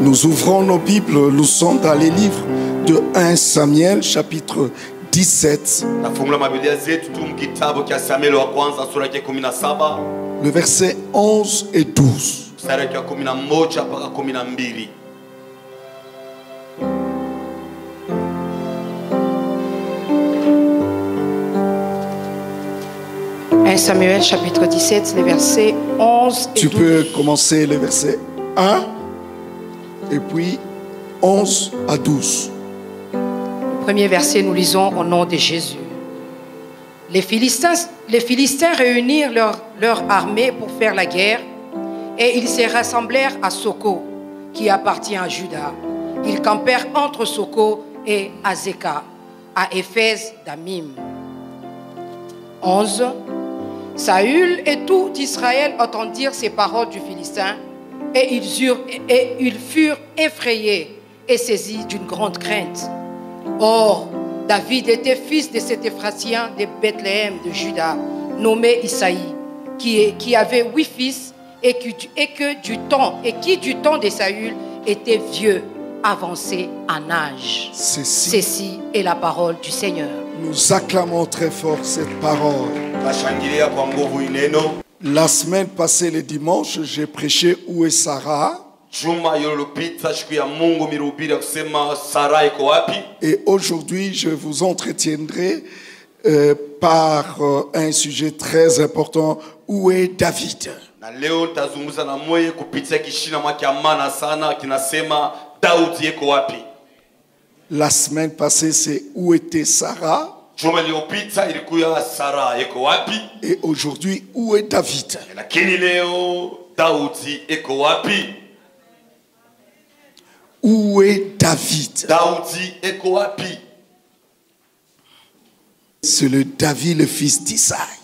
Nous ouvrons nos Bibles, nous sommes dans les livres de 1 Samuel, chapitre 17. Le verset 11 et 12. Samuel chapitre 17, les versets 11 et 12. Tu peux commencer les versets 1 et puis 11 à 12. Le premier verset, nous lisons au nom de Jésus. Les Philistins réunirent leur armée pour faire la guerre et ils se rassemblèrent à Soko, qui appartient à Juda. Ils campèrent entre Soko et Azeka, à Éphèse d'Amim. 11. Saül et tout Israël entendirent ces paroles du Philistin et ils furent effrayés et saisis d'une grande crainte. Or, David était fils de cet Éphratien de Bethléem de Juda, nommé Isaïe, qui avait 8 fils et qui du temps de Saül était vieux, avancé en âge. Ceci est la parole du Seigneur. Nous acclamons très fort cette parole. La semaine passée, le dimanche, j'ai prêché Où est Sarah? Et aujourd'hui, je vous entretiendrai par un sujet très important. Où est David? La semaine passée, c'est où était Sarah? Et aujourd'hui, où est David? Où est David? C'est le David, le fils d'Isaïe.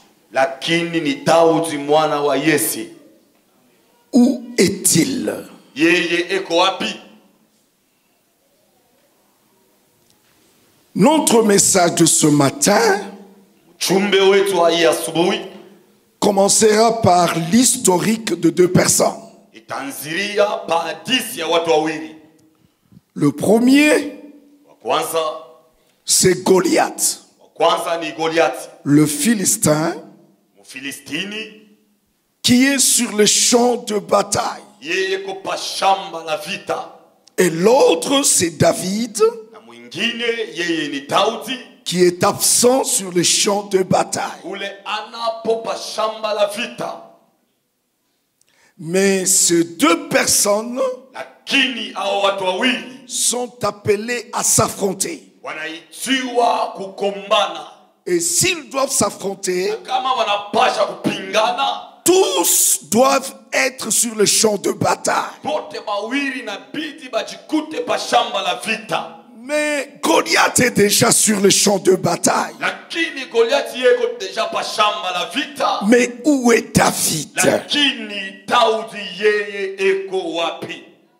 Où est-il? Notre message de ce matin commencera par l'historique de 2 personnes. Le premier, c'est Goliath, le Philistin, qui est sur le champ de bataille. Et l'autre, c'est David, qui est absent sur le champ de bataille. Mais ces 2 personnes sont appelées à s'affronter. Et s'ils doivent s'affronter, tous doivent être sur le champ de bataille. Mais Goliath est déjà sur le champ de bataille. Mais où est David?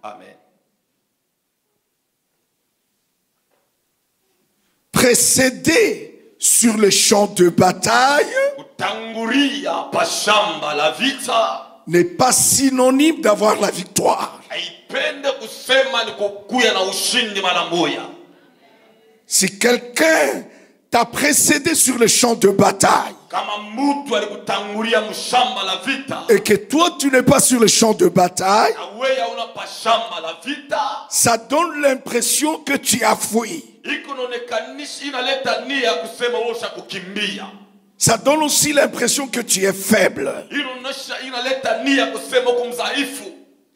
Amen. Précédé sur le champ de bataille n'est pas synonyme d'avoir la victoire. Si quelqu'un t'a précédé sur le champ de bataille et que toi tu n'es pas sur le champ de bataille, ça donne l'impression que tu as fui. Ça donne aussi l'impression que tu es faible.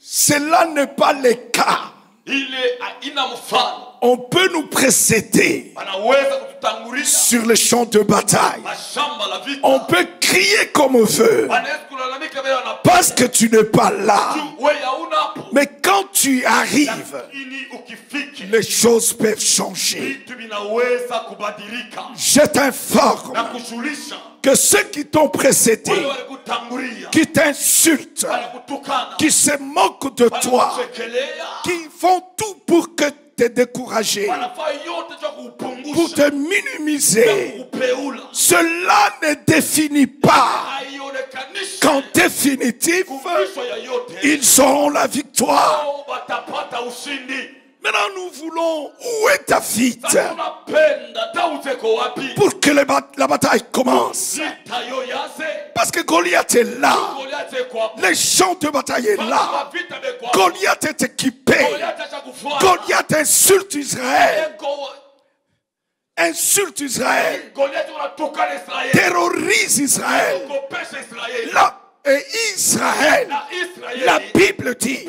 Cela n'est pas le cas. On peut nous précéder sur le champ de bataille. On peut crier comme on veut parce que tu n'es pas là. Mais quand tu arrives, les choses peuvent changer. Je t'informe que ceux qui t'ont précédé, qui t'insultent, qui se moquent de toi, qui font tout pour que te décourager, pour te minimiser, cela ne définit pas qu'en définitive, ils auront la victoire. Maintenant, nous voulons où est David pour que la bataille commence. Parce que Goliath est là. Les champs de bataille est là. Goliath est équipé. Goliath insulte Israël. Insulte Israël. Terrorise Israël. Là, et Israël, la Bible dit,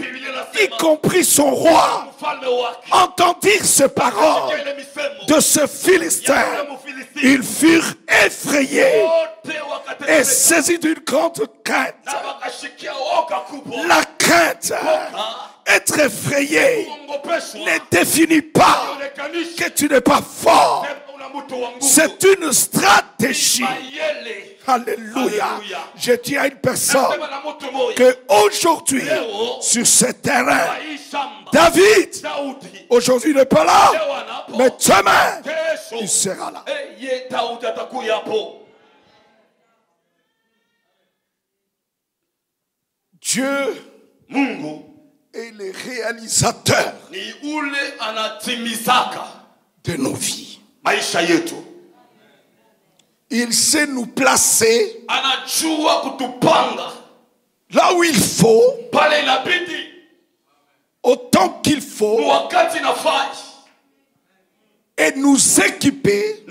y compris son roi, entend dire ces paroles de ce Philistin. Ils furent effrayés et saisis d'une grande crainte. La crainte, être effrayé, ne définit pas que tu n'es pas fort. C'est une stratégie. Alléluia. Je dis à une personne que aujourd'hui, sur ce terrain, David, aujourd'hui n'est pas là, mais demain, il sera là. Dieu est le réalisateur de nos vies. Il sait nous placer là où il faut, autant qu'il faut, et nous équiper,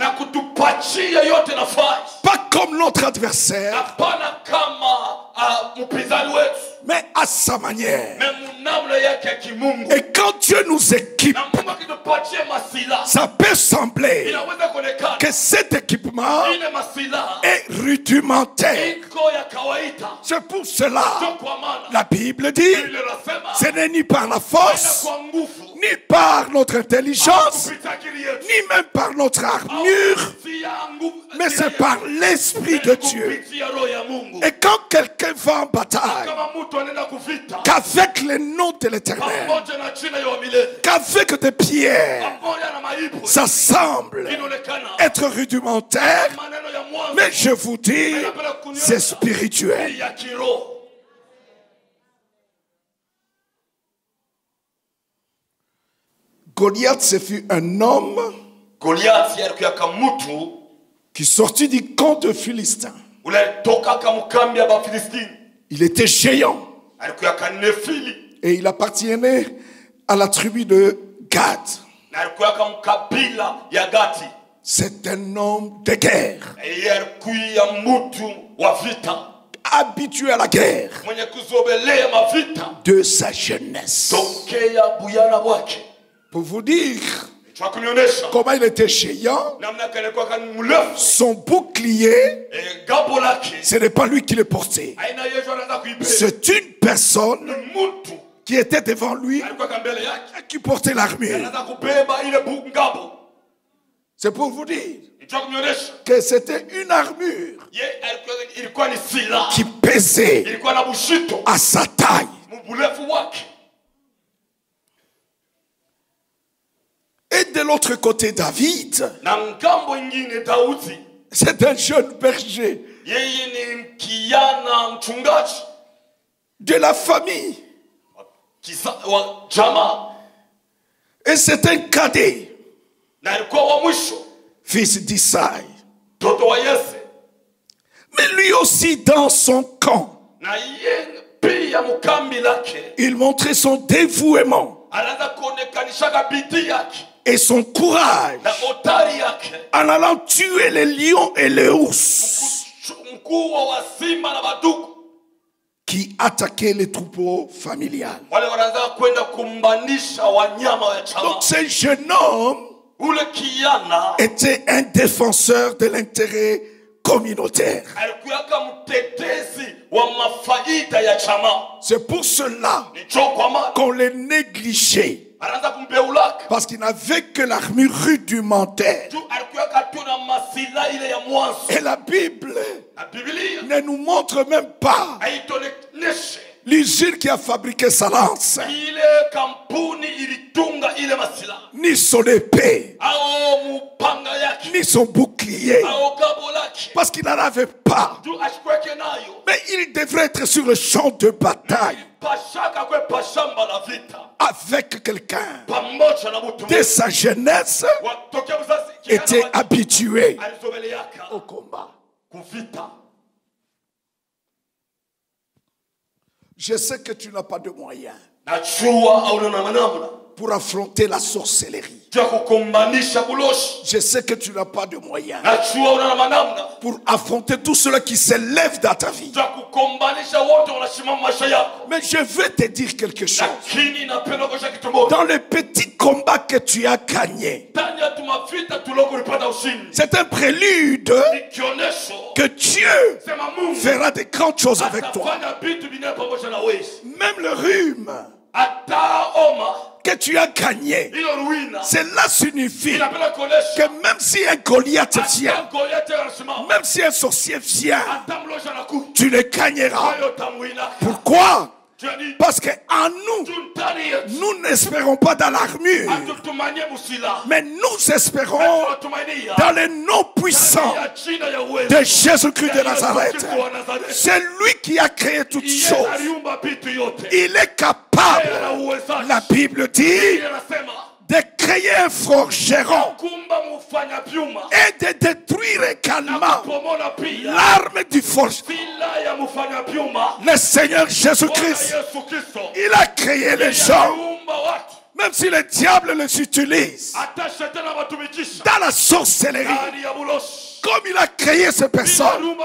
pas comme notre adversaire, mais à sa manière. Et quand Dieu nous équipe, ça peut sembler que cet équipement est rudimentaire. C'est pour cela, la Bible dit, ce n'est ni par la force, ni par notre intelligence, ni même par notre armure, mais c'est par l'Esprit de Dieu. Et quand quelqu'un va en bataille, qu'avec le nom de l'Éternel, qu'avec des pierres, ça semble être rudimentaire, mais je vous dis, c'est spirituel. Goliath, ce fut un homme qui sortit du camp de Philistins. Il était géant. Et il appartenait à la tribu de Gad. C'est un homme de guerre. Habitué à la guerre de sa jeunesse. Pour vous dire comment il était géant, son bouclier, ce n'est pas lui qui le portait. C'est une personne qui était devant lui et qui portait l'armure. C'est pour vous dire que c'était une armure qui pesait à sa taille. Et de l'autre côté, David, c'est un jeune berger de la famille. Et c'est un cadet, fils d'Isaïe. Mais lui aussi, dans son camp, il montrait son dévouement et son courage en allant tuer les lions et les ours qui attaquaient les troupeaux familiales. Donc ce jeune homme était un défenseur de l'intérêt communautaire. C'est pour cela qu'on les négligeait. Parce qu'il n'avait que l'armure rudimentaire. Et la Bible ne nous montre même pas l'usine qui a fabriqué sa lance, ni son épée, ni son bouclier, parce qu'il n'en avait pas. Mais il devrait être sur le champ de bataille avec quelqu'un dès sa jeunesse était habitué au combat. Je sais que tu n'as pas de moyens pour affronter la sorcellerie. Je sais que tu n'as pas de moyens pour affronter tout cela qui s'élève dans ta vie. Mais je veux te dire quelque chose. Dans le petit combat que tu as gagné, c'est un prélude que Dieu fera de grandes choses avec toi. Même le rhume que tu as gagné, cela signifie que même si un Goliath vient, même si un sorcier vient, tu le gagneras. Pourquoi? Parce qu'en nous n'espérons pas dans l'armure, mais nous espérons dans le nom puissant de Jésus-Christ de Nazareth. C'est lui qui a créé toutes choses. Il est capable, la Bible dit, de créer un forgeron et de détruire également l'arme du forgeron. Le Seigneur Jésus-Christ, il a créé les gens. Même si le diable les utilise dans la sorcellerie, comme il a créé ces personnes,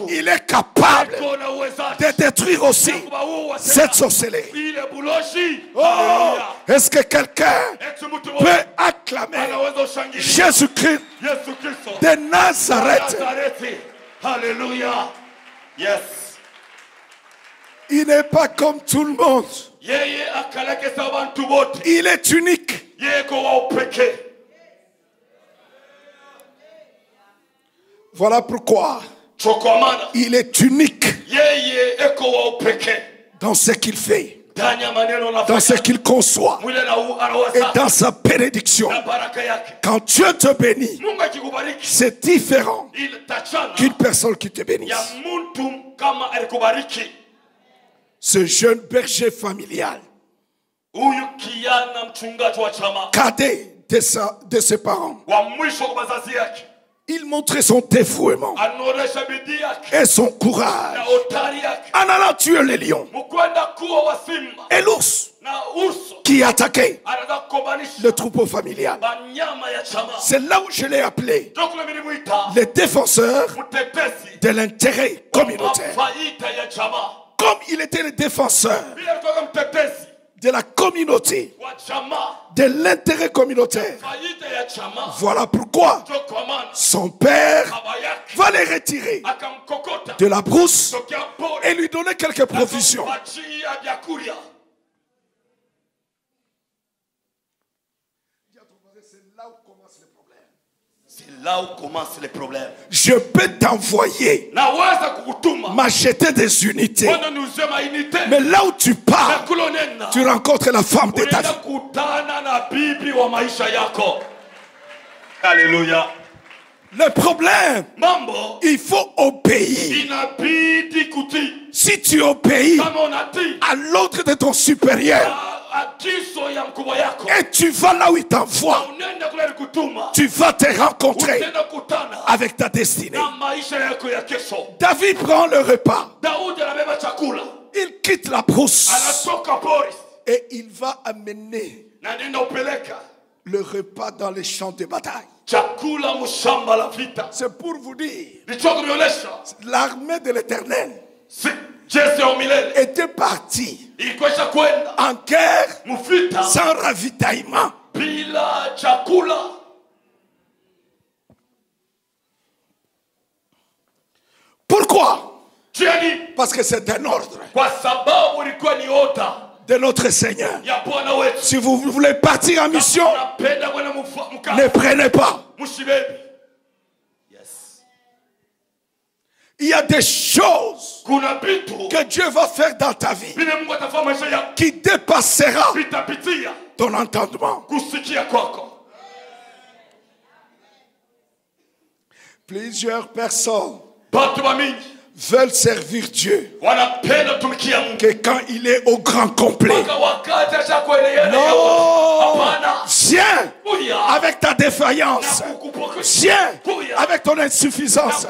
il est capable de détruire aussi cette sorcellerie. Oh, est-ce que quelqu'un peut acclamer Jésus-Christ de Nazareth? Alléluia. Yes. Il n'est pas comme tout le monde. Il est unique. Voilà pourquoi il est unique dans ce qu'il fait, dans ce qu'il conçoit et dans sa bénédiction. Quand Dieu te bénit, c'est différent qu'une personne qui te bénisse. Ce jeune berger familial, cadet de ses parents, il montrait son dévouement et son courage en allant tuer les lions et l'ours qui attaquait le troupeau familial. C'est là où je l'ai appelé le défenseur de l'intérêt communautaire. Comme il était le défenseur de la communauté, de l'intérêt communautaire, voilà pourquoi son père va les retirer de la brousse et lui donner quelques provisions. C'est là où commencent les problèmes. Je peux t'envoyer, m'acheter des unités. Mais là où tu pars, tu rencontres la femme de ta vie. Alléluia. Le problème, il faut obéir. Si tu obéis à l'ordre de ton supérieur, et tu vas là où il t'envoie, tu vas te rencontrer avec ta destinée. David prend le repas. Il quitte la brousse et il va amener le repas dans les champs de bataille. C'est pour vous dire, l'armée de l'Éternel était partie en guerre sans ravitaillement. Pourquoi? Parce que c'est un ordre de notre Seigneur. Si vous voulez partir en mission, ne prenez pas. Il y a des choses que Dieu va faire dans ta vie qui dépassera ton entendement. Plusieurs personnes veulent servir Dieu que quand il est au grand complet. Non, viens avec ta défaillance, viens avec ton insuffisance,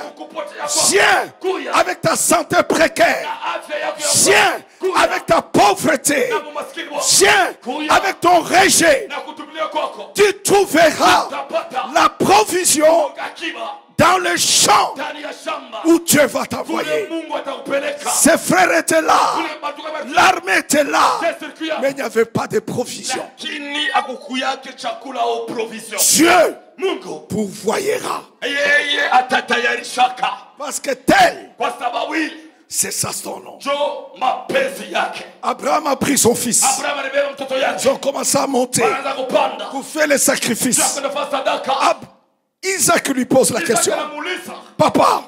viens avec ta santé précaire, viens avec ta pauvreté, viens avec ton rejet. Tu trouveras la provision dans le champ où Dieu va t'envoyer. Ses frères étaient là, l'armée était là, mais il n'y avait pas de provision. Dieu pourvoyera. Parce que tel, c'est ça son nom. Abraham a pris son fils. Ils ont commencé à monter pour faire les sacrifices. Isaac lui pose la question. Papa,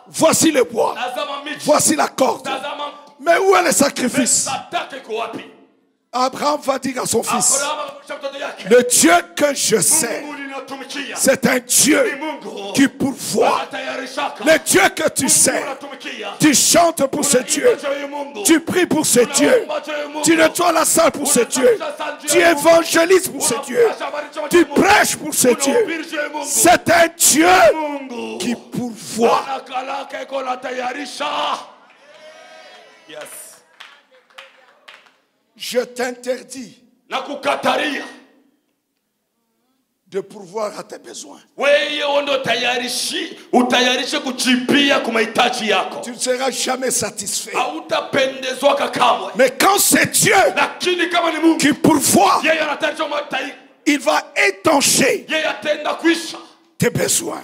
voici le bois, voici la corde, mais où est le sacrifice? Abraham va dire à son fils, le Dieu que je sais, c'est un Dieu qui pourvoit. Le Dieu que tu sais, tu chantes pour ce Dieu, tu pries pour ce Dieu, tu nettoies la salle pour ce Dieu, tu évangélises pour ce Dieu, tu prêches pour ce Dieu. C'est un Dieu qui pourvoit. Je t'interdis de pourvoir à tes besoins. Tu ne seras jamais satisfait. Mais quand c'est Dieu qui pourvoit, il va étancher tes besoins.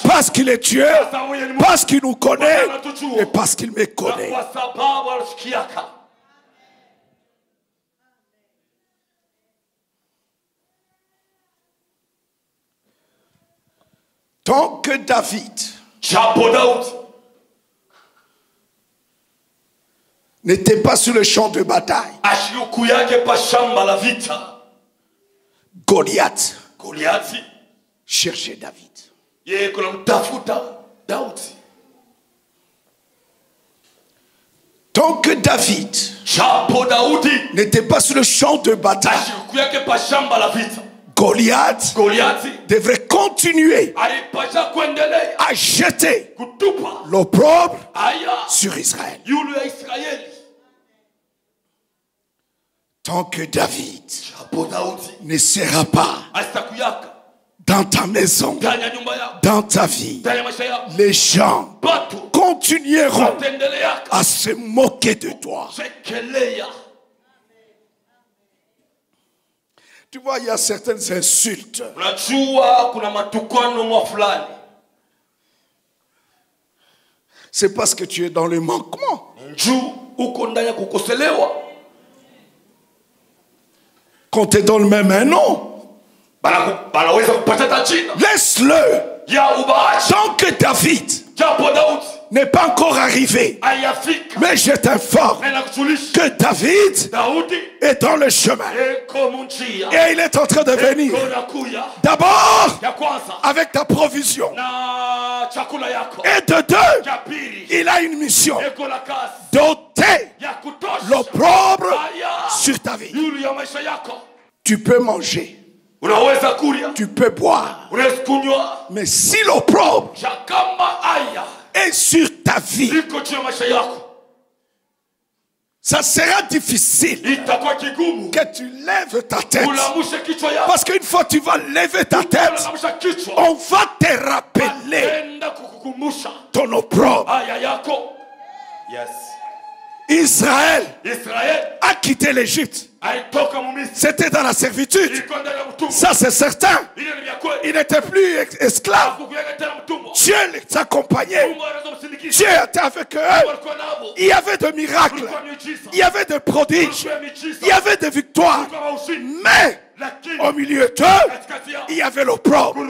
Parce qu'il est Dieu, parce qu'il nous connaît et parce qu'il me connaît. Tant que David n'était pas sur le champ de bataille, Goliath cherchait David. Tant que David n'était pas sur le champ de bataille, Goliath devrait continuer à jeter l'opprobre sur Israël. Tant que David ne sera pas dans ta maison, dans ta vie, les gens continueront à se moquer de toi. Tu vois, il y a certaines insultes. C'est parce que tu es dans le manquement. Quand tu es dans le même un nom, laisse-le. Tant que David n'est pas encore arrivé, mais je t'informe que David est dans le chemin et il est en train de venir. D'abord avec ta provision et de deux, il a une mission d'ôter l'opprobre sur ta vie. Tu peux manger, tu peux boire, mais si l'opprobre est sur ta vie, ça sera difficile que tu lèves ta tête. Parce qu'une fois que tu vas lever ta tête, on va te rappeler ton opprobre. Israël a quitté l'Égypte. C'était dans la servitude. Ça c'est certain. Il n'était plus esclave. Dieu les accompagnait. Dieu était avec eux. Il y avait des miracles. Il y avait des prodiges. Il y avait des victoires. Mais au milieu d'eux, il y avait l'opprobre.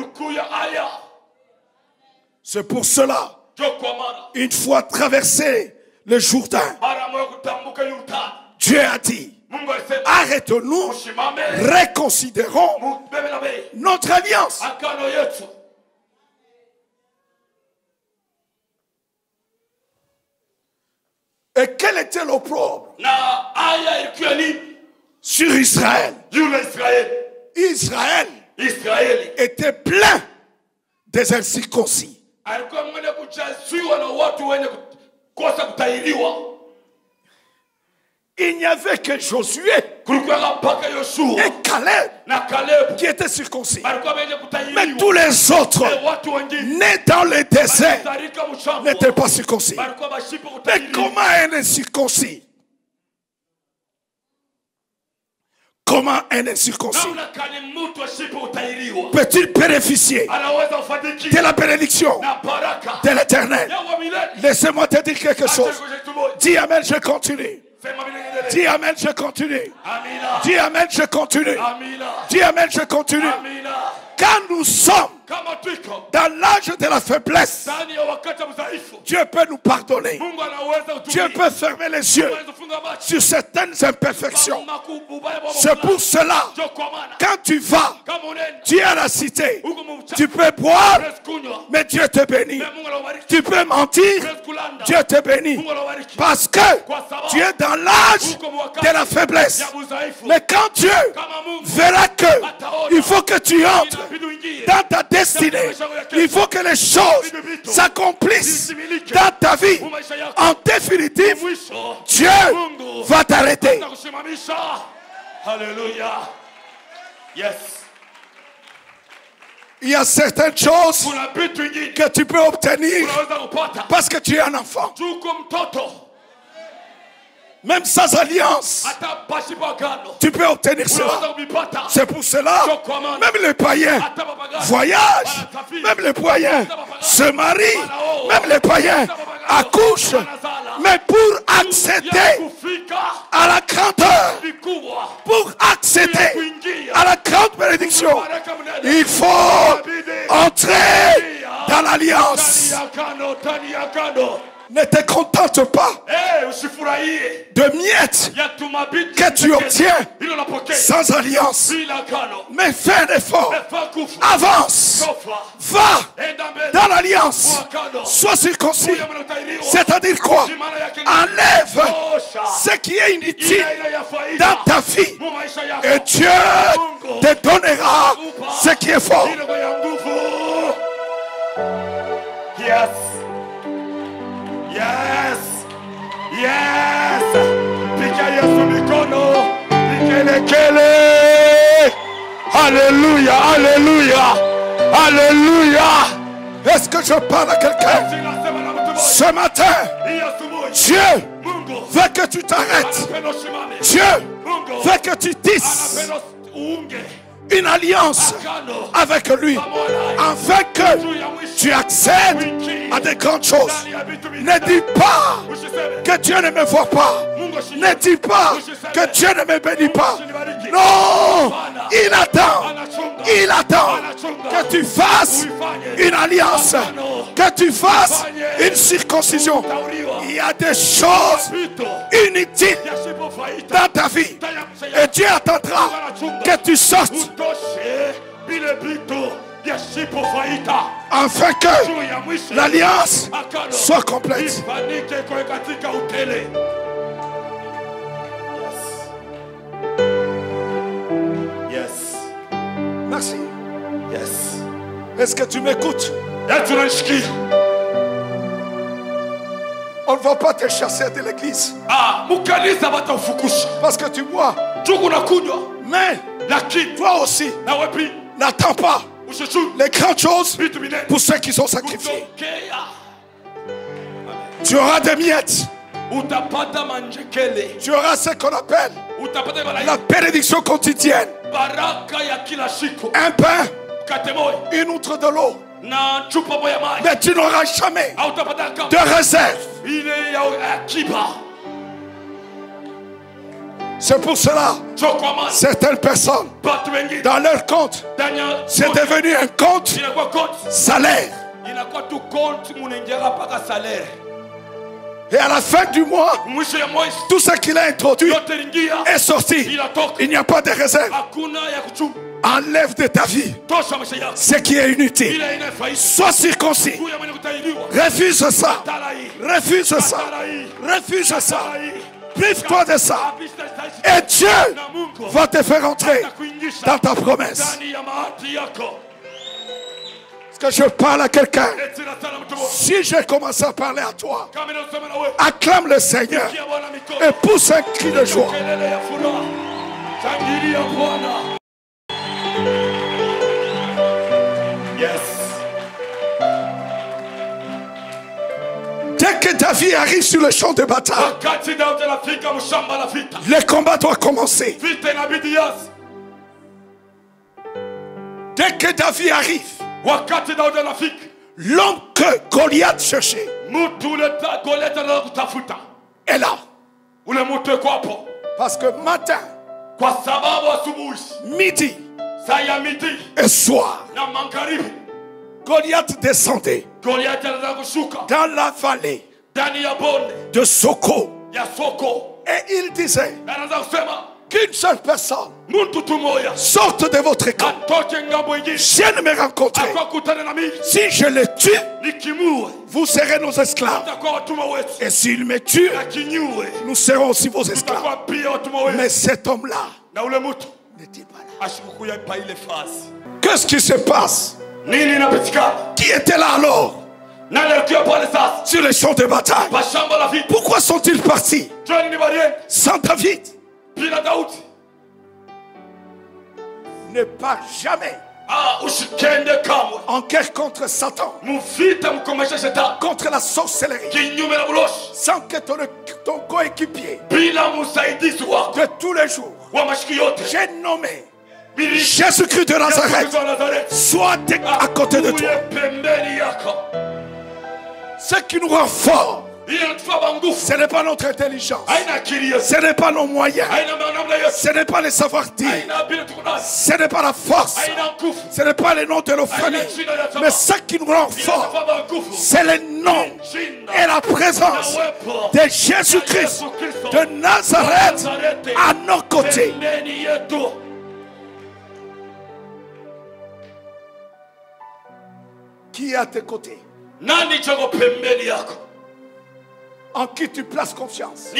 C'est pour cela, une fois traversé le Jourdain, Dieu a dit, arrêtons-nous, reconsidérons notre alliance. Et quel était l'opprobre sur Israël? Israël était plein des incirconcis. Il n'y avait que Josué et Caleb qui étaient circoncis. Mais tous les autres, nés dans le désert, n'étaient pas circoncis. Mais comment un incirconcis? Comment un incirconcis peut-il bénéficier de la bénédiction de l'Éternel? Laissez-moi te dire quelque chose. Dis Amen, je continue. Dis Amen, je continue. Dis Amen, je continue. Dis Amen, je continue. Quand nous sommes dans l'âge de la faiblesse, Dieu peut nous pardonner. Dieu peut fermer les yeux sur certaines imperfections. C'est pour cela, quand tu vas, tu es à la cité, tu peux boire, mais Dieu te bénit. Tu peux mentir, Dieu te bénit. Parce que tu es dans l'âge de la faiblesse. Mais quand Dieu verra que il faut que tu entres dans ta destinée, il faut que les choses s'accomplissent dans ta vie. En définitive, Dieu va t'arrêter. Alléluia. Yes. Il y a certaines choses que tu peux obtenir parce que tu es un enfant. Même sans alliance, tu peux obtenir cela. C'est pour cela, même les païens voyagent, même les païens se marient, même les païens accouchent. Mais pour accéder à la grandeur, pour accéder à la grande bénédiction, il faut entrer dans l'alliance. Ne te contente pas de miettes que tu obtiens sans alliance. Mais fais un effort. Avance. Va dans l'alliance. Sois circoncis. C'est-à-dire quoi? Enlève ce qui est inutile dans ta vie. Et Dieu te donnera ce qui est fort. Yes. Yes, yes. Pika Yesu mikono, pikelekele. Alléluia, alléluia, alléluia. Est-ce que je parle à quelqu'un? Ce matin, Dieu veut que tu t'arrêtes. Dieu veut que tu tisses une alliance avec lui, afin que tu accèdes à de grandes choses. Ne dis pas que Dieu ne me voit pas. Ne dis pas que Dieu ne me bénit pas. Non, il attend que tu fasses une alliance, que tu fasses une circoncision. Il y a des choses inutiles dans ta vie et Dieu attendra que tu sortes afin que l'alliance soit complète. Yes. Merci. Yes. Est-ce que tu m'écoutes? On ne va pas te chasser de l'église parce que tu bois. Mais toi aussi, n'attends pas les grandes choses pour ceux qui sont sacrifiés. Tu auras des miettes. Tu auras ce qu'on appelle la bénédiction quotidienne. Un pain, une outre de l'eau. Mais tu n'auras jamais de réserve. C'est pour cela, certaines personnes, dans leur compte, c'est devenu un compte salaire. Et à la fin du mois, tout ce qu'il a introduit est sorti. Il n'y a pas de réserve. Enlève de ta vie ce qui est inutile. Sois circoncis. Refuse ça. Refuse ça. Refuse ça. Prive-toi de ça. Et Dieu va te faire entrer dans ta promesse. Est-ce que je parle à quelqu'un? Si je commence à parler à toi, acclame le Seigneur et pousse un cri de joie. Dès que David arrive sur le champ de bataille, le combat doit commencer. Dès que David arrive, l'homme que Goliath cherchait est là. Parce que matin, midi et soir, Goliath descendait dans la vallée de Soko. Et il disait qu'une seule personne sorte de votre camp. Je me rencontrer. Si je le tue, vous serez nos esclaves. Et s'il me tue, nous serons aussi vos esclaves. Mais cet homme-là n'était pas là. Qu'est-ce qui se passe? Qui était là alors? Sur les champs de bataille. Pourquoi sont-ils partis sans David? Ne pars jamais en guerre contre Satan, contre la sorcellerie, sans que ton coéquipier de tous les jours, j'ai nommé Jésus-Christ de Nazareth, soit à côté de toi. Ce qui nous rend forts, ce n'est pas notre intelligence, ce n'est pas nos moyens, ce n'est pas les savoir-dire, ce n'est pas la force, ce n'est pas les noms de nos familles, mais ce qui nous rend forts, c'est le nom et la présence de Jésus-Christ de Nazareth à nos côtés. Qui est à tes côtés? En qui tu places confiance?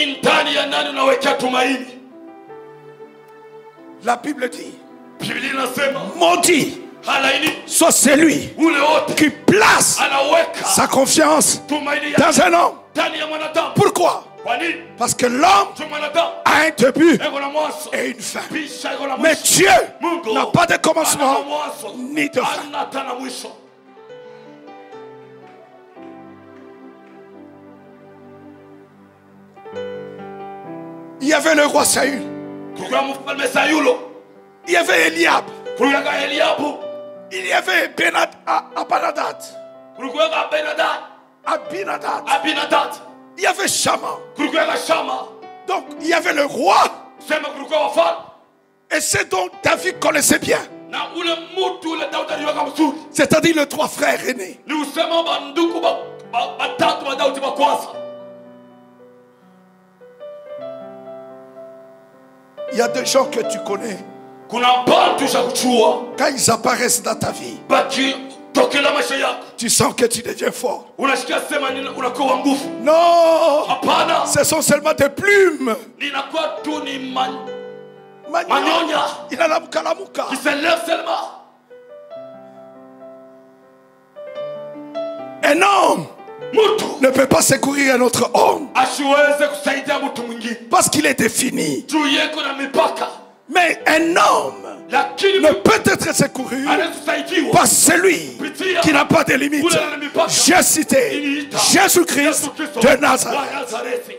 La Bible dit, maudit soit celui qui place sa confiance dans un homme. Pourquoi? Parce que l'homme a un début et une fin. Mais Dieu n'a pas de commencement ni de fin. Il y avait le roi Saül. Il y avait Eliab. Il y avait Abinadab. Il y avait Shama. Donc il y avait le roi. Et c'est donc David connaissait bien. C'est-à-dire les trois frères aînés. Il y a des gens que tu connais. Quand ils apparaissent dans ta vie, tu sens que tu deviens fort. Non, ce sont seulement des plumes. Il a la mouka. Qui se lève seulement. Un homme ne peut pas secourir un autre homme parce qu'il est défini. Mais un homme ne peut être secouru par celui qui n'a pas de limite. J'ai cité Jésus-Christ de Nazareth.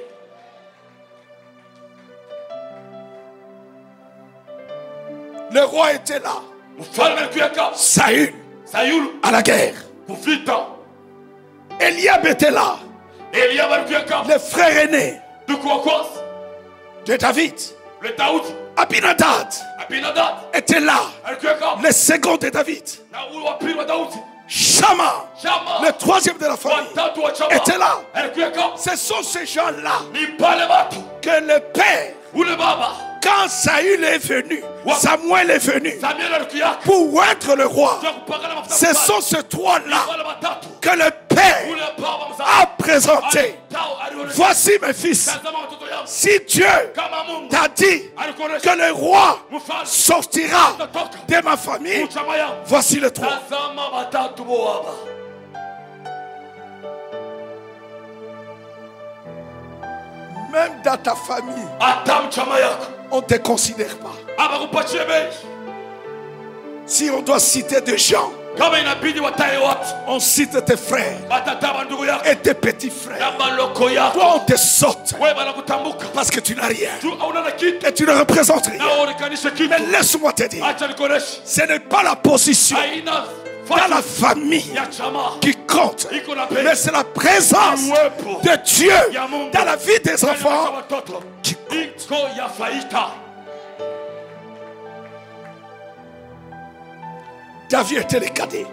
Le roi était là. Saül à la guerre. Eliab était là. Le frère aîné de David. Abinadab était là. Le second de David. Shama, le troisième de la famille, était là. Ce sont ces gens-là que le père quand Saül est venu, Samuel est venu pour oindre le roi, ce sont ces trois-là que le Père a présenté. Voici mes fils, si Dieu t'a dit que le roi sortira de ma famille, voici les trois. Même dans ta famille, on ne te considère pas. Si on doit citer des gens, on cite tes frères et tes petits frères. Toi, on te saute parce que tu n'as rien et tu ne représentes rien. Mais laisse-moi te dire, ce n'est pas la position dans la famille qui compte, mais c'est la présence de Dieu dans la vie des enfants qui compte. David était le cadet.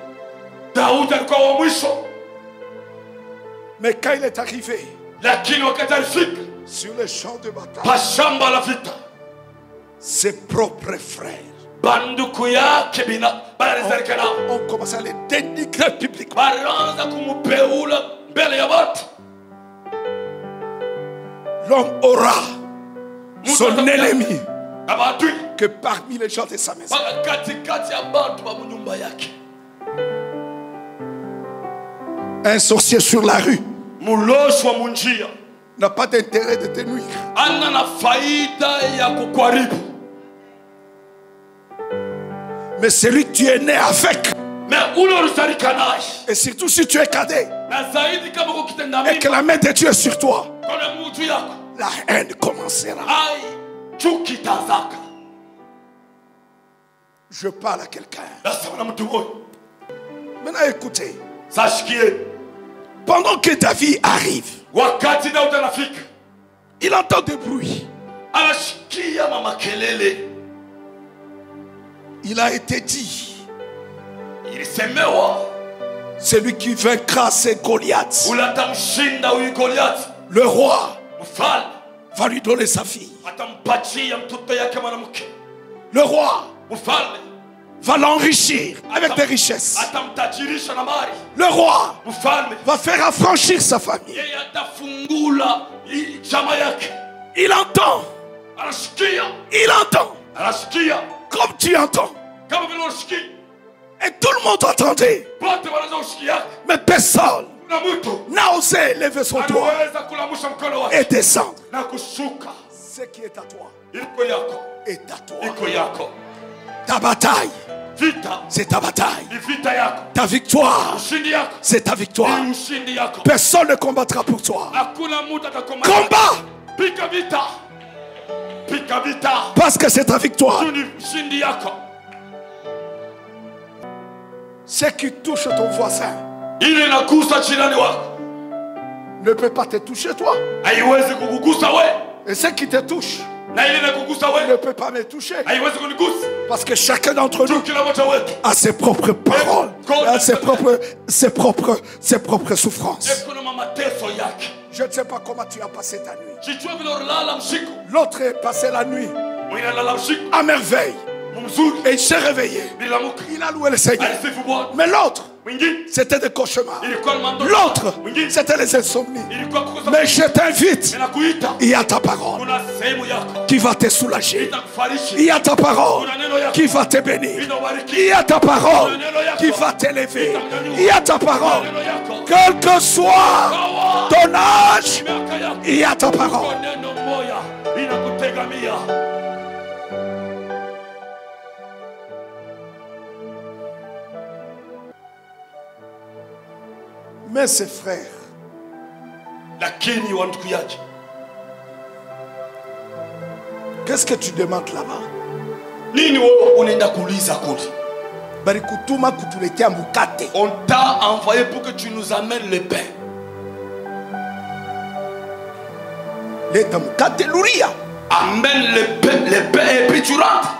Mais quand il est arrivé sur le champ de bataille, ses propres frères ont commencé à les dénigrer publiquement. L'homme aura son ennemi que parmi les gens de sa maison. Un sorcier sur la rue n'a pas d'intérêt de te nuire. Mais celui que tu es né avec, et surtout si tu es cadet et que la main de Dieu est sur toi, la haine commencera. Je parle à quelqu'un. Maintenant écoutez. Pendant que David arrive, il entend des bruits. Il a été dit, celui qui vaincra c'est Goliath. Le roi va lui donner sa fille. Le roi va l'enrichir avec des richesses. Le roi va faire affranchir sa famille. Il entend. Il entend. Comme tu entends. Et tout le monde entendait. Mais personne n'a osé lever son doigt et descendre. Ce qui est à toi est à toi. Ta bataille, c'est ta bataille. Ta victoire, c'est ta victoire. Personne ne combattra pour toi. Combat! Parce que c'est ta victoire. Ce qui touche ton voisin ne peut pas te toucher toi. Et ce qui te touche ne peut pas me toucher. Parce que chacun d'entre nous a ses propres paroles, a ses propres souffrances. Je ne sais pas comment tu as passé ta nuit. L'autre est passé la nuit à merveille. Et il s'est réveillé. Il a loué le Seigneur. Mais l'autre, c'était des cauchemars. L'autre, c'était les insomnies. Mais je t'invite, il y a ta parole qui va te soulager. Il y a ta parole qui va te bénir. Il y a ta parole qui va t'élever. Il y a ta parole. Quel que soit ton âge, il y a ta parole. Mais ses frères, qu'est-ce que tu demandes là-bas? On t'a envoyé pour que tu nous amènes le pain. Amène le pain et puis tu rentres.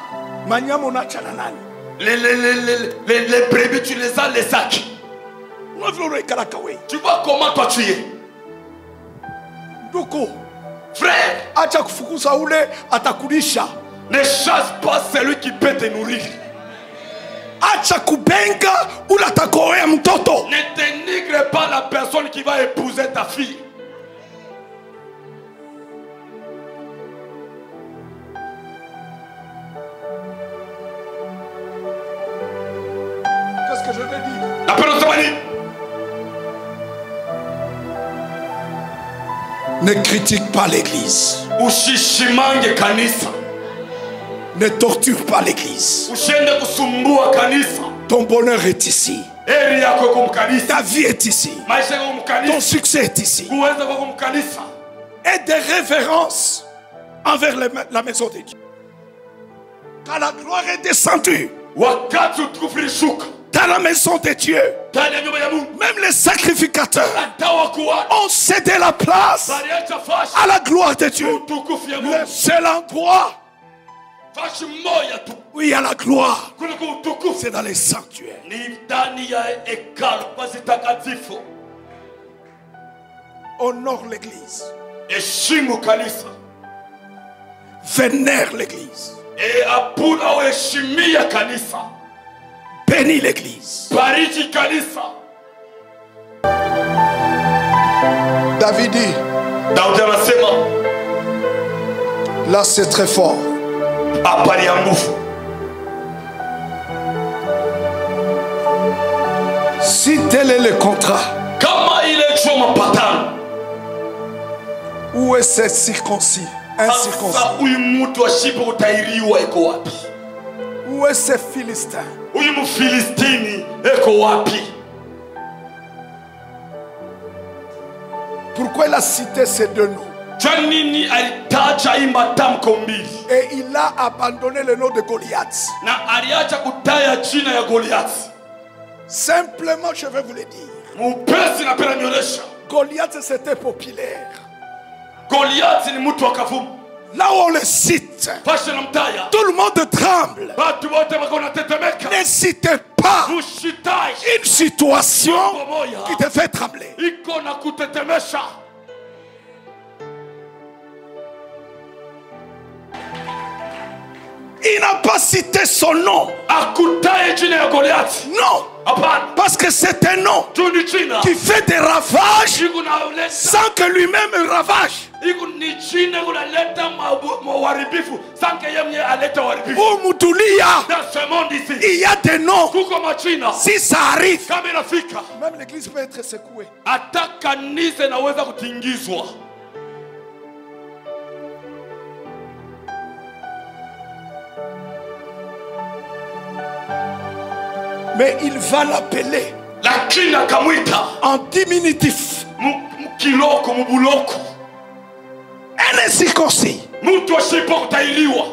Les brebis, tu les as les sacs. Tu vois comment toi tu es. Frère, acha kufukuza ule atakulisha. ne chasse pas celui qui peut te nourrir. Acha kubenga ule atakoea mtoto. Ne dénigre pas la personne qui va épouser ta fille. Qu'est-ce que je vais dire? La personne Ne critique pas l'église. ushishimange kanisa. Ne torture pas l'église. Usiende kusumbua kanisa. Ton bonheur est ici. Heri yako kumkanisa. Ta vie est ici. Maisha yako Ton kumkanisa. succès est ici. Kuweza kwa kumkanisa. Et des révérences envers la maison de Dieu. Quand la gloire est descendue Wakati utukufu ulishuka dans la maison de Dieu, ndani ya nyumba ya Mungu, même les sacrificateurs hata wakuwa ont cédé la place baliacha fashi à la gloire de Dieu. utukufu ya Le Mungu. seul endroit Fashi moja tu où il y a la gloire, kuliko utukufu c'est dans les sanctuaires. ni ndani ya hekalu pazitakatifu. Honore l'église. Heshimu kanisa. Vénère l'église. Apuna uheshimia kanisa. Bénis l'église. Bariki kanisa. David dit, Daudi anasema là c'est très fort. habari ya nguvu. Si tel est le contrat, Kama ile jua mapatano, où est ce circoncis? Incirconcis. sasa huyu mtu ashipo utairiwa iko wapi? Où est ce Philistin? Huyu Mfilistini eko wapi? Pourquoi il a cité ces deux noms? Kwa nini alitaja hii matamko mbili Et il a abandonné le nom de Goliath. na aliacha kutaya jina ya Goliathi? Simplement, je vais vous le dire. Mupesi napenda nionyesha, Goliath, c'était populaire. Goliathi ni mtu wa kavumu. Là où on le cite, Fashe na mtaya, tout le monde tremble. watu wote wako wanatetemeka. Ne citez pas Mushitai une situation qui te fait trembler. iko na kutetemesha. Il n'a pas cité son nom. Akutaye jina ya Goliathi. Non. Hapana. Parce que c'est un nom Tu ni jina qui fait des ravages iko na uleta, sans que lui-même ravage. iko ni jina unaleta uharibifu sanke yeye aleta uharibifu. Pour Moutoulia, Dans ce monde ici il y a des noms. kuko majina, Si ça arrive, kama inafika même l'église peut être secouée. hata kanisa inaweza kutingizwa. Mais il va l'appeler Lakini akamwita en diminutif. mkiloko mubuloko, Un incirconcis. mtu ashipo kutairiwa.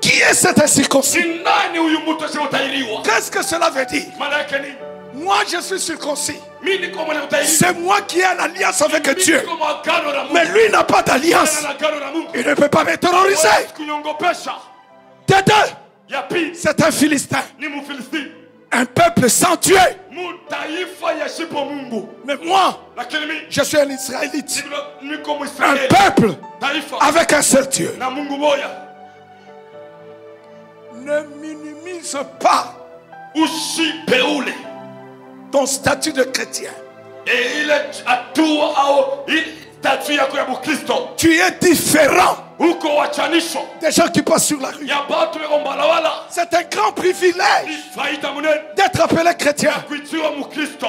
Qui est cet incirconcis? Ni nani huyu mtu ashipo kutairiwa? Qu'est-ce que cela veut dire? Maana yake ni Moi je suis circoncis. mimi niko mwana kutairiwa. C'est moi qui ai une alliance avec Dieu. Niko mwagano na Mungu. Mais lui n'a pas d'alliance. Ana agano na Mungu. Il ne peut pas me terroriser. Hawezi kunyongopesha. De deux, Ya pili c'est un Philistin. ni Mfilistini. Un peuple sans Dieu. Mutaifa yashipo Mungu. Mais moi, Lakini mimi je suis un Israélite. niko Un Mwisraeli. peuple Taifa avec un seul Dieu. na Mungu moja. Ne minimise pas Usipeule ton statut de chrétien. ile hatua au ile tatu yako ya Mkristo. Tu es différent Uko wachanisho des gens qui passent sur la rue. ya batu weko mbalawala. C'est un grand privilège Ni faida munene d'être appelé chrétien. kuitiwa Mkristo.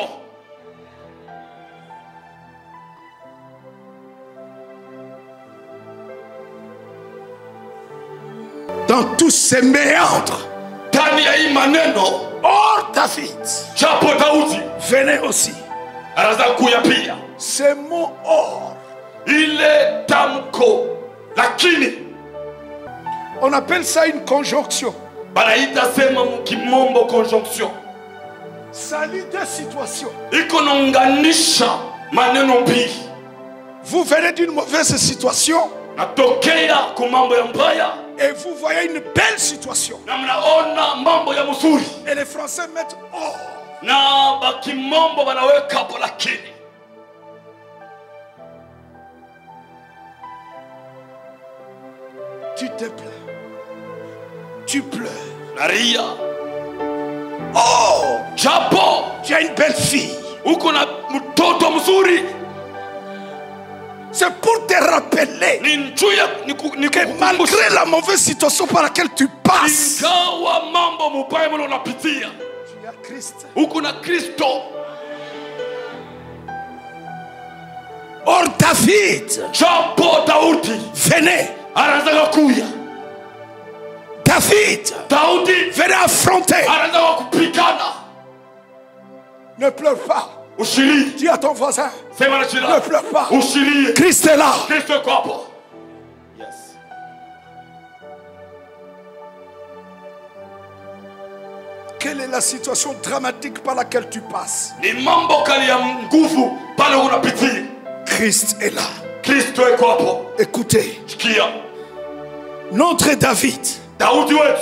Dans tous ces méandres, Ndani ya hii maneno hors David, japo Daudi venez aussi. anaweza kuya pia Ce mot hors, ile tamko, lakini on appelle ça une conjonction. banaita sema mkimombo conjonction. Ça lie deux situations. Iko naunganisha maneno mbili. Vous venez d'une mauvaise situation Natokea kwa mambo ya mbaya et vous voyez une belle situation. na mnaona mambo ya mzuri, Et les Français mettent hors. na bakimombo banaweka hapo, lakini Tu te plains. Tu pleures. nalia Oh, japo tu as une belle fille. uko na mtoto mzuri C'est pour te rappeler ni njuya que malgré la mauvaise situation par laquelle tu passes, ingawa mambo mubaya mlo unapitia tu as Christ. uko na Kristo. Or David Japo Daudi venait. anaanza kuya, David Daudi venait affronter. anaanza kupigana. Ne pleure pas. Ushiri Dis à ton voisin, sema na ne jirani, pleure pas. ushirie, Christ est là. Kristo yuko hapo. Yes. Quelle est la situation dramatique par laquelle tu passes? Ni mambo kali ya nguvu pale unapitia. Christ est là. Kristo yuko hapo. Écoutez, Sikia, notre David, Daudi wetu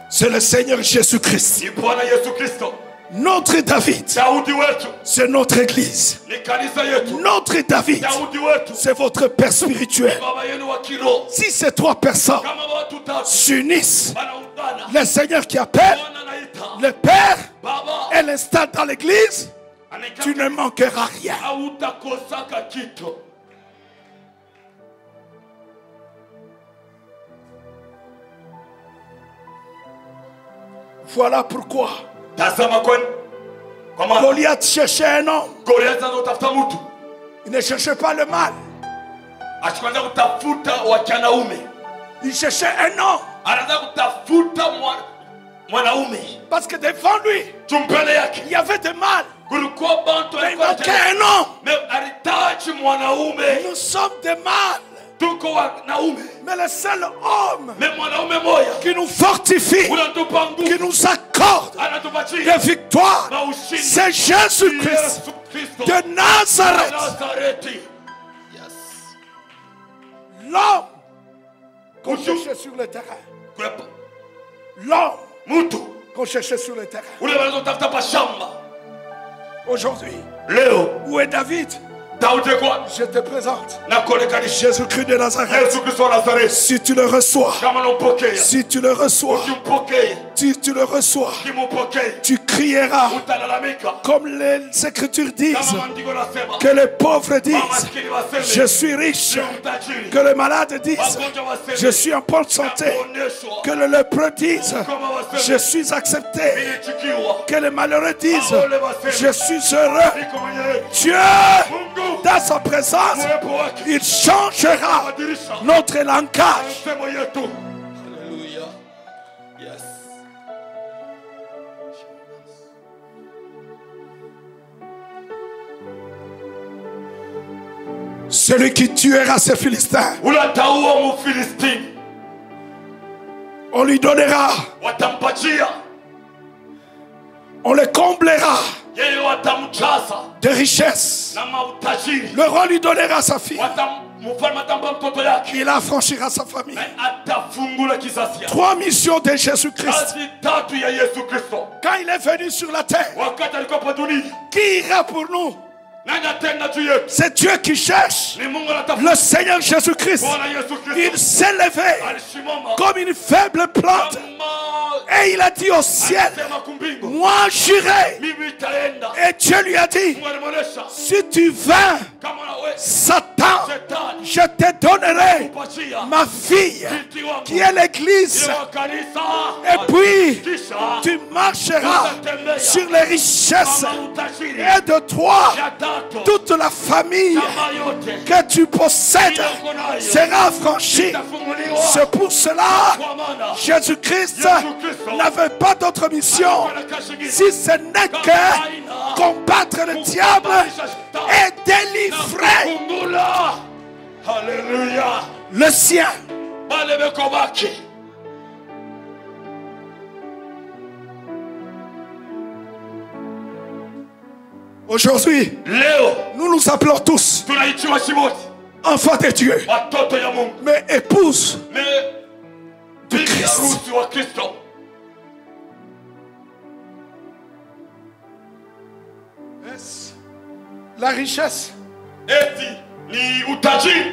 c'est le Seigneur Jésus-Christ. ni Bwana Yesu Kristo. Notre David, Daudi wetu c'est notre église. ni kanisa yetu. Notre David, Daudi wetu c'est votre père spirituel. baba yenu wa kiroho. Si ces trois personnes Kama watu tatu s'unissent, wanaungana, le Seigneur qui appelle, Bwana anaita le Père baba, et l'installe dans l'église, anaita tu ne manqueras rien. hautakosaka kitu. Voilà pourquoi Tazama kwenu, kwa maana Goliath cherchait un homme. Goliathi anatafuta mtu, Il ne cherchait pas le mal. achikwanza kutafuta wakianaume, Il cherchait un homme. anaanza kutafuta mwanaume Parce que devant lui, tumpele yake. il y avait des mal. Kulikuwa bantu Mais il walikuwa manquait wanataka- un homme. Me alitaji mwanaume, Nous sommes des mâles. tuko wanaume, Mais le seul homme me mwanaume moya qui nous fortifie, unatupa qui nguvu, nous accorde anatupatia des victoires, na ushindi. c'est Jésus-Christ Yesu Kristo de Nazareth. Nazareti. L'homme qu'on Mtu cherchait sur le terrain. kwepa L'homme mtu qu'on cherchait sur le terrain. ule wanazotafuta pa shamba. Aujourd'hui, Leo où est David? Daudi kwa Je te présente na kuonekanisha Jésus-Christ de Nazareth. Yesu Kristo wa Nazareti. Si tu le reçois, Kama unampokea, si tu le reçois, ukimpokea, si tu le reçois, ukimpokea, tu crieras utalalamika comme les Écritures disent, kama maandiko yanasema. que les pauvres disent, Maskini waseme, je suis riche, ni mtajiri. que les malades disent, Wagonjwa waseme, je suis en bonne santé, nakuoneshwa. que les lépreux disent, Kama waseme, je suis accepté, nilichukiwa. que les malheureux disent, Wale waseme, je suis heureux. niko mwenyewe. Dieu, Mungu dans sa présence, uwepo wake il changera badilisha notre langage. msemo yetu. Haleluya. Yes. Celui qui tuera ces Philistins, Ule ataua Mfilistini, on lui donnera, watampatia on le comblera yeye, watamjaza de richesses. na mautajiri. Le roi lui donnera sa fille. Mfalme atampa mtoto yake, Il affranchira sa famille. na atafungula kizazi yake. 3 missions de Jésus-Christ. Kazi tatu ya Yesu Kristo. Quand il est venu sur la terre, Wakati alikuwa hapa dunia, qui ira pour nous? nani atenda juu yetu? C'est Dieu qui cherche. Ni Mungu anatafuta. Le Seigneur Jésus-Christ, Bwana Yesu il Kristo s'est levé alisimama comme une faible plante kama et il a dit au ciel, alisema kumbingu, moi j'irai. mimi nitaenda. Et Dieu lui a dit, Mungu alimuonesha si tu vins, kama nawe Satan, shetani je te donnerai kupatia ma fille binti wangu qui est l'église. ile wa kanisa, Et puis, kisha tu marcheras sur les richesses kama utajiri et de toi, ya tatu toute la famille kama yote que tu possèdes sera affranchie. itafunguliwa. C'est pour cela Kwa maana Jésus-Christ n'avait pas d'autre mission si ce n'est que combattre le diable et délivrer kufungula. Haleluya. le sien. Wale beko baki Aujourd'hui, leo nous nous appelons tous tunaitiwa shimoti enfants de Dieu, watoto ya Mungu, mais épouses me de bibi Christ. harusi wa Kristo. La richesse, Eti ni utajiri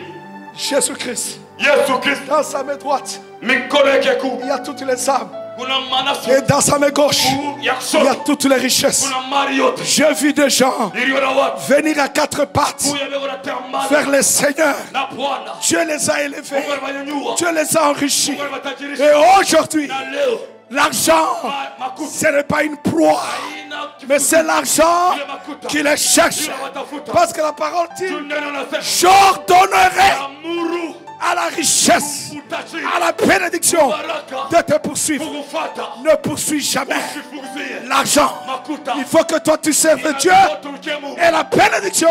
Jésus-Christ, Yesu Kristo dans sa main droite, Il y a toutes les âmes. Et dans sa main gauche, il y a toutes les richesses. J'ai vu des gens venir à quatre pattes vers le Seigneur. Dieu les a élevés. Dieu les a enrichis. Et aujourd'hui, l'argent, ce n'est pas une proie, mais c'est l'argent qui les cherche. Parce que la parole dit, j'ordonnerai à la richesse, à la bénédiction de te poursuivre. Ne poursuis jamais l'argent. Il faut que toi tu serves Dieu et la bénédiction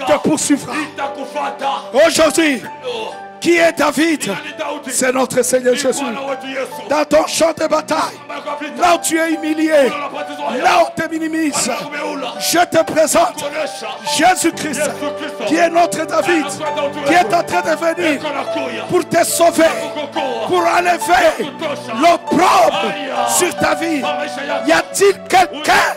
te poursuivra. Aujourd'hui, qui est David? C'est notre Seigneur Jésus. Dans ton champ de bataille, là où tu es humilié, là où tu es minimise, je te présente Jésus-Christ, qui est notre David, qui est en train de venir pour te sauver, pour enlever l'opprobre sur ta vie. Y a-t-il quelqu'un